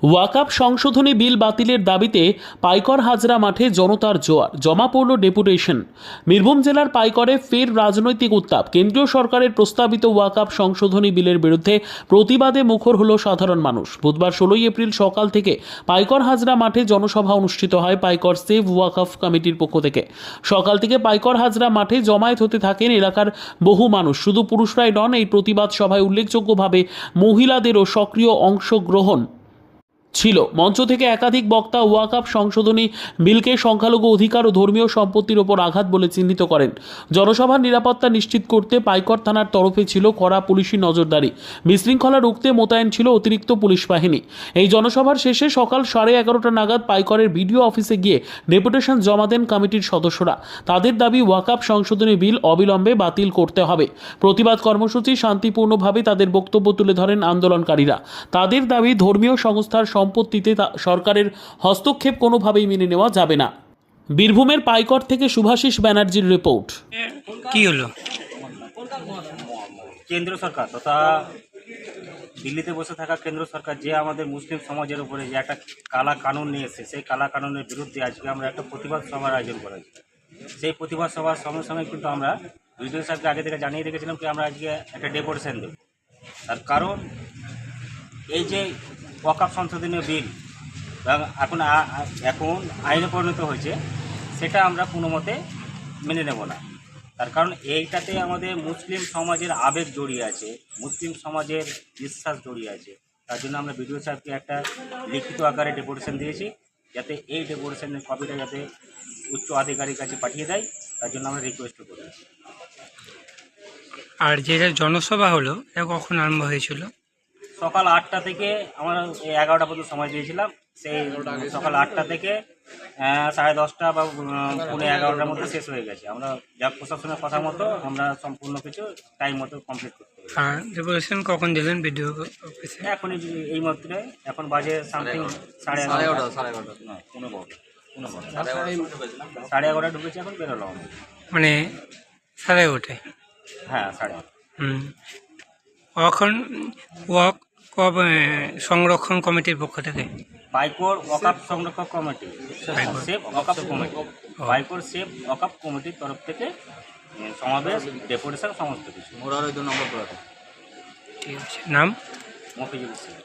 ওয়াকআপ সংশোধনী বিল বাতিলের দাবিতে পাইকর হাজরা মাঠে জনতার জোয়ার, জমা পড়ল ডেপুটেশন। বীরভূম জেলার পাইকরে ফের রাজনৈতিক উত্তাপ। কেন্দ্রীয় সরকারের প্রস্তাবিত ওয়াকআপ সংশোধনী বিলের বিরুদ্ধে প্রতিবাদে মুখর হল সাধারণ মানুষ। বুধবার 16 এপ্রিল সকাল থেকে পাইকর হাজরা মাঠে জনসভা অনুষ্ঠিত হয় পাইকর সেভ ওয়াকআপ কমিটির পক্ষ থেকে। সকাল থেকে পাইকর হাজরা মাঠে জমায়েত হতে থাকেন এলাকার বহু মানুষ। শুধু পুরুষরাই নন, এই প্রতিবাদ সভায় উল্লেখযোগ্যভাবে মহিলাদেরও সক্রিয় অংশগ্রহণ ছিল। মঞ্চ থেকে একাধিক বক্তা ওয়াকআপ সংশোধনী বিলকে সংখ্যালঘু অধিকার ও ধর্মীয় সম্পত্তির ওপর আঘাত বলে চিহ্নিত করেন। জনসভার নিরাপত্তা নিশ্চিত করতে পাইকর থানার তরফে ছিল কড়া পুলিশি নজরদারি। বিশৃঙ্খলা রুখতে মোতায়েন ছিল অতিরিক্ত পুলিশ বাহিনী। এই জনসভার শেষে সকাল 11:30 নাগাদ পাইকরের বিডিও অফিসে গিয়ে ডেপুটেশন জমা দেন কমিটির সদস্যরা। তাদের দাবি ওয়াকআপ সংশোধনী বিল অবিলম্বে বাতিল করতে হবে। প্রতিবাদ কর্মসূচি শান্তিপূর্ণভাবে তাদের বক্তব্য তুলে ধরেন আন্দোলনকারীরা। তাদের দাবি ধর্মীয় সংস্থার সম্পত্তিতে সরকারের হস্তক্ষেপ কোনোভাবেই মেনে নেওয়া যাবে না। বীরভূমের পাইকর থেকে শুভাশিস ব্যানার্জির রিপোর্ট। কি হলো? কেন্দ্র সরকার তথা দিল্লিতে বসে থাকা কেন্দ্র সরকার যে আমাদের মুসলিম সমাজের উপরে যে একটা কালা কানুন নিয়ে এসেছে, সেই কালা কানুনের বিরুদ্ধে আজকে আমরা একটা প্রতিবাদ সভার আয়োজন করেছি। সেই প্রতিবাদ সভার সঙ্গে সঙ্গে কিন্তু আমরা বিডিও সাহেবকে আগে থেকে জানিয়ে রেখেছিলাম কি আমরা আজকে একটা ডেপুটেশন দেব। তার কারণ এই যে ওয়াকআপ সংশোধনীয় বিল এখন আইনে পরিণত হয়েছে, সেটা আমরা কোনো মতে মেনে নেব না। তার কারণ এইটাতে আমাদের মুসলিম সমাজের আবেগ জড়িয়ে আছে, মুসলিম সমাজের বিশ্বাস জড়িয়ে আছে। তার জন্য আমরা বিডিও সাহেবকে একটা লিখিত আকারে ডেপুটেশন দিয়েছি, যাতে এই ডেপুটেশনের কপিটা যাতে উচ্চ আধিকারিক কাছে পাঠিয়ে দেয়, তার জন্য আমরা রিকোয়েস্ট করি। আর যেটা জনসভা হলো এটা কখন আরম্ভ হয়েছিল? সকাল 8টা থেকে আমরা 11টা পর্যন্ত সময় দিয়েছিলাম। সেই সকাল 8টা থেকে 10:30 বা 11:15 মধ্যে শেষ হয়ে গেছে। আমরা যা প্রশাসনের কথা মতো আমরা সম্পূর্ণ কিছু টাইম মতো কমপ্লিট করতে পারি। আর ডেপুটেশন কখন দিলেন বিডিও অফিসে? এখন এই মাত্রে এখন বাজে সামথিং 11:30 11:30 ঢুকেছি, এখন বেরোলাম আমি। মানে 11:30? হ্যাঁ, 11:30। এখন সংরক্ষণ কমিটির পক্ষ থেকে পাইকর ওয়াকআপ সংরক্ষক কমিটি, সেভ ওয়াকআপ কমিটি, পাইকর সেভ ওয়াকআপ কমিটির তরফ থেকে সমাবেশ, ডেপুটেশন, সমস্ত কিছু। ঠিক আছে। নাম? মফিজুল ইসলাম।